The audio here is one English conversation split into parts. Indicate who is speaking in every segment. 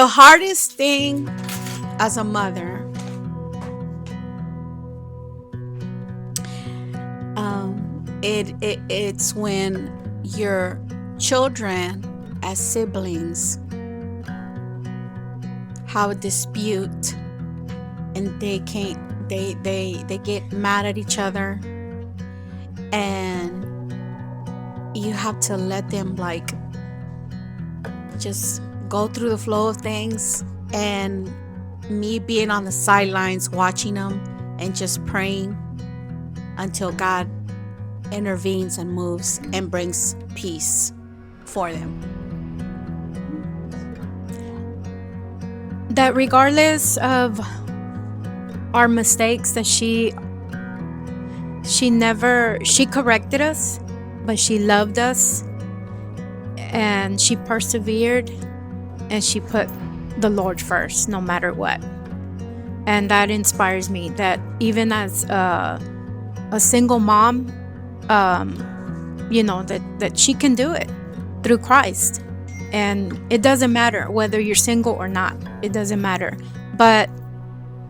Speaker 1: The hardest thing as a mother, it's when your children as siblings have a dispute and they can't they get mad at each other, and you have to let them like just go through the flow of things, and me being on the sidelines watching them and just praying until God intervenes and moves and brings peace for them. That regardless of our mistakes, that she corrected us, but she loved us and she persevered and she put the Lord first no matter what. And that inspires me that even as a single mom, that she can do it through Christ. And it doesn't matter whether you're single or not. It doesn't matter. But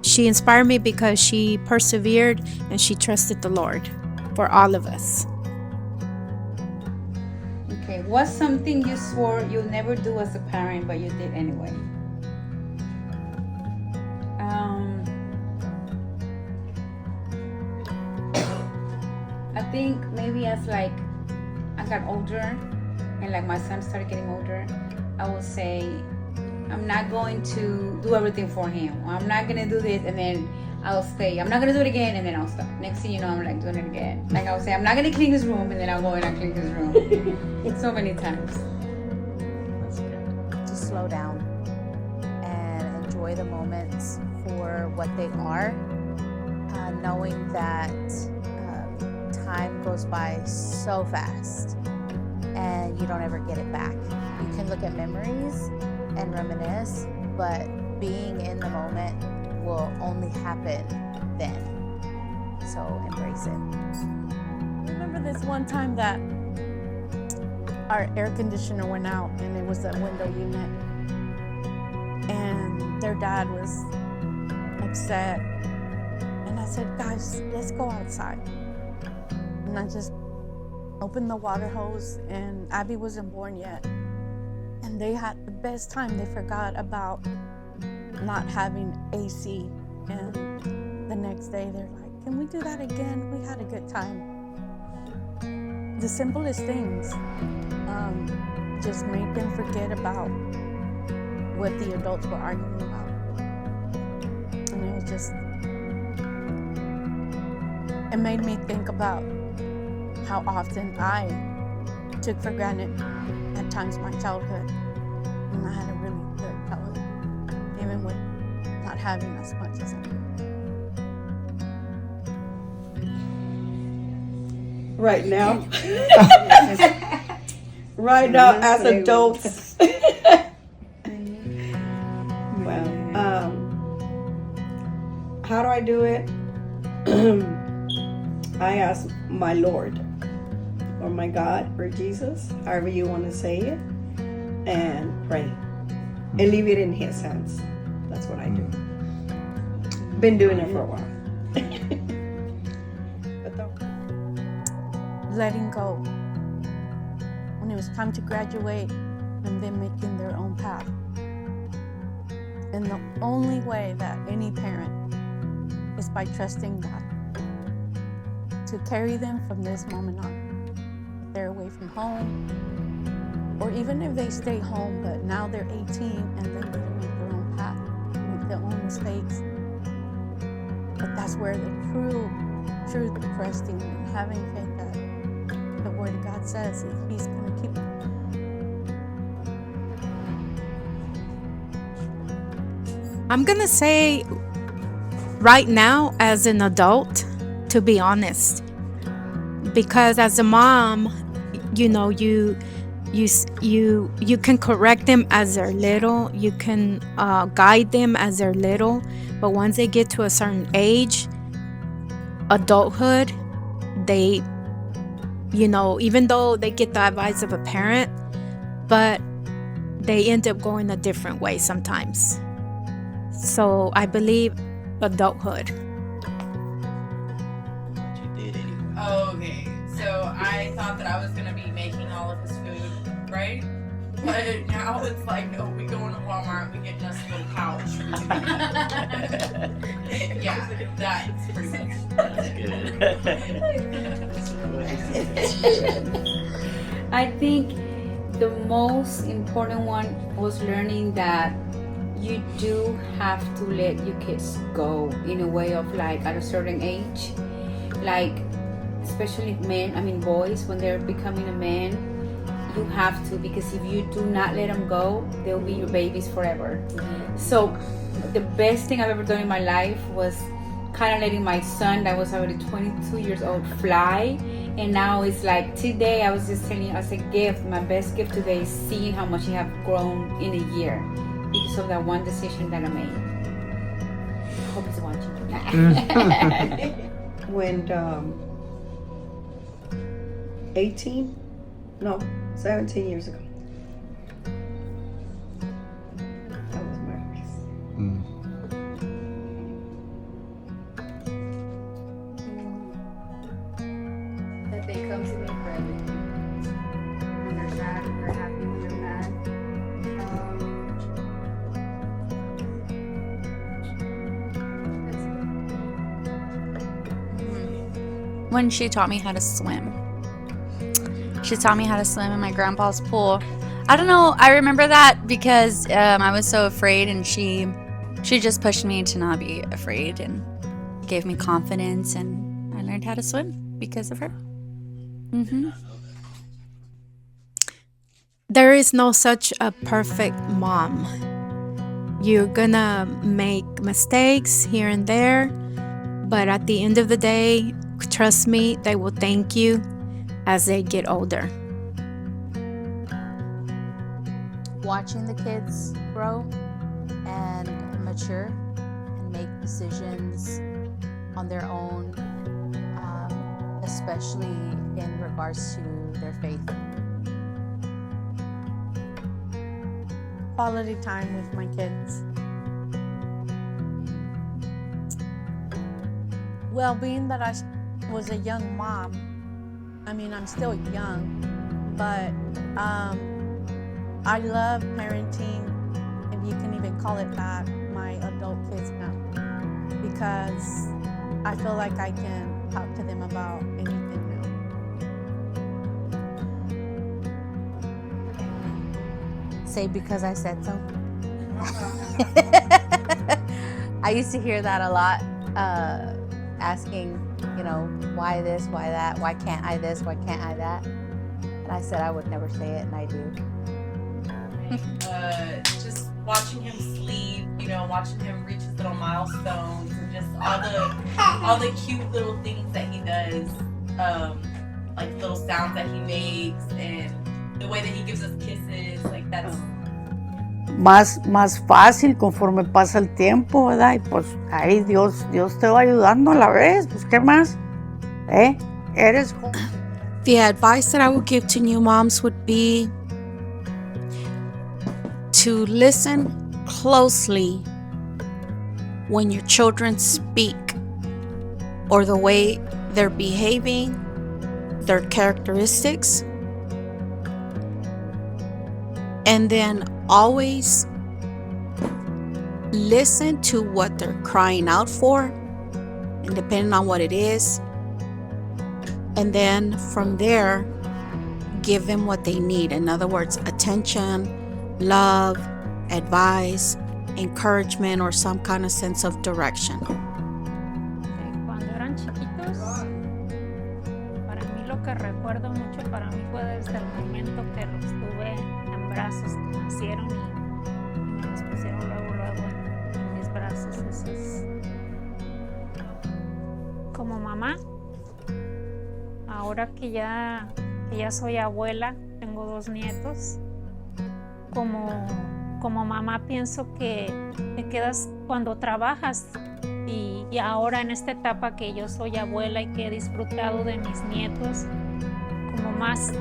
Speaker 1: she inspired me because she persevered and she trusted the Lord for all of us.
Speaker 2: Okay, what's something you swore you'll never do as a parent, but you did anyway? I think maybe as like I got older and like my son started getting older, I would say I'm not going to do everything for him. Or I'm not gonna do this and then I'll stay. I'm not gonna do it again and then I'll stop. Next thing you know, I'm like doing it again. Like I would say, I'm not gonna clean his room and then I'll go in and clean his room. So many times.
Speaker 3: That's good.
Speaker 4: To slow down and enjoy the moments for what they are, knowing that time goes by so fast and you don't ever get it back. You can look at memories and reminisce, but being in the moment will only happen then. So embrace it.
Speaker 5: Remember this one time that our air conditioner went out and it was a window unit, and their dad was upset, and I said, guys, let's go outside. And I just opened the water hose, and Abby wasn't born yet, and they had the best time. They forgot about not having AC, and the next day they're like, can we do that again? We had a good time. The simplest things just made them forget about what the adults were arguing about. And it was just, it made me think about how often I took for granted at times my childhood. And I had a really good childhood, even with not having as much as I did.
Speaker 3: Right now, right now as adults. Well, how do I do it? I ask my Lord or my God or Jesus, however you want to say it, and pray and leave it in His hands. That's what I do. Been doing it for a while.
Speaker 5: Letting go when it was time to graduate and them making their own path. And the only way that any parent is by trusting God to carry them from this moment on. If they're away from home, or even if they stay home, but now they're 18 and they need to make their own path, make their own mistakes. But that's where the true trusting and having faith that the Word of God says He's going to keep them.
Speaker 1: I'm going to say right now as an adult, to be honest, because as a mom, you can correct them as they're little, you can guide them as they're little, but once they get to a certain age, adulthood, they, even though they get the advice of a parent, but they end up going a different way sometimes. So I believe adulthood.
Speaker 6: But you did anyway.
Speaker 7: Okay, so I thought that I was gonna be making all of his food, right? But now it's like, no, we go into Walmart, we get us a little pouch. Yeah, that's pretty much.
Speaker 6: That's good.
Speaker 2: I think the most important one was learning that you do have to let your kids go in a way of like at a certain age, like especially boys, when they're becoming a man, you have to, because if you do not let them go, they'll be your babies forever. So the best thing I've ever done in my life was kind of letting my son, that was already 22 years old, fly. And now it's like today, I was just telling you, as a gift, my best gift today is seeing how much he have grown in a year because of that one decision that I made. I hope he's watching.
Speaker 3: When 17 years ago, I was murderous.
Speaker 2: That they come to me for everything. When they're sad, when they're happy, when they're mad.
Speaker 8: When she taught me how to swim. She taught me how to swim in my grandpa's pool. I don't know. I remember that because I was so afraid, and she just pushed me to not be afraid and gave me confidence, and I learned how to swim because of her.
Speaker 1: There is no such a perfect mom. You're gonna make mistakes here and there, but at the end of the day, trust me, they will thank you as they get older.
Speaker 4: Watching the kids grow and mature and make decisions on their own, especially in regards to their faith.
Speaker 5: Quality time with my kids. Well, being that I was a young mom, I'm still young, but I love parenting, if you can even call it that, my adult kids now, because I feel like I can talk to them about anything now.
Speaker 4: Say because I said so. I used to hear that a lot, asking, why this, why that, why can't I this, why can't I that? And I said I would never say it, and I do.
Speaker 7: Just watching him sleep, watching him reach his little milestones, and just all the cute little things that he does, like little sounds that he makes, and the way that he gives us kisses, like that's.
Speaker 9: Más fácil conforme pasa el tiempo, ¿verdad? Y pues ahí Dios te va ayudando a la vez, pues ¿qué más? Eres joven.
Speaker 10: The advice that I would give to new moms would be to listen closely when your children speak or the way they're behaving, their characteristics, and then always listen to what they're crying out for, and depending on what it is, and then from there give them what they need. In other words, attention, love, advice, encouragement, or some kind of sense of direction.
Speaker 11: Cuando eran chiquitos, para mí lo que recuerdo mucho para mí fue desde el momento que los tuve en brazos, que nacieron y me los pusieron luego en mis brazos. Eso es como mamá. Ahora que ya soy abuela, tengo 2 nietos. Como mamá pienso que te quedas cuando trabajas y ahora en esta etapa que yo soy abuela y que he disfrutado de mis nietos, como más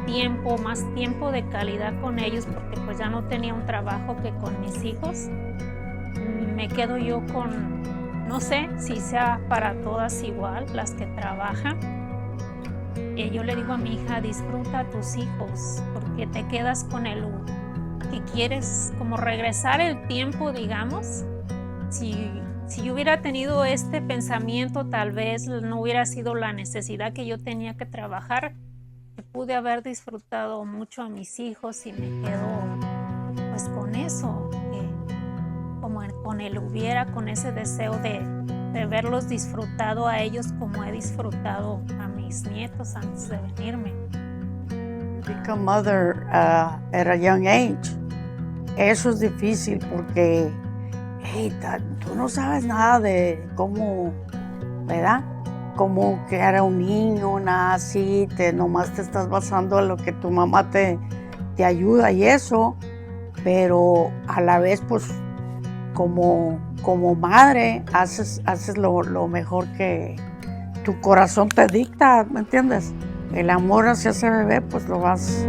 Speaker 11: tiempo de calidad con ellos, porque pues ya no tenía un trabajo que con mis hijos. Me quedo yo con, no sé si sea para todas igual, las que trabajan. Yo le digo a mi hija, disfruta a tus hijos, porque te quedas con el que quieres, como regresar el tiempo, digamos. Si yo hubiera tenido este pensamiento, tal vez no hubiera sido la necesidad que yo tenía que trabajar. Pude haber disfrutado mucho a mis hijos y me quedo pues con eso, como con el hubiera, con ese deseo de verlos disfrutado a ellos como he disfrutado a mis nietos antes de venirme.
Speaker 9: Become mother at a young age. Eso es difícil porque tú no sabes nada de cómo, ¿verdad? Cómo criar a un niño, nada así, nomás te estás basando en lo que tu mamá te ayuda y eso, pero a la vez, pues, como madre, haces lo mejor que tu corazón te dicta, ¿me entiendes? El amor hacia ese bebé, pues lo vas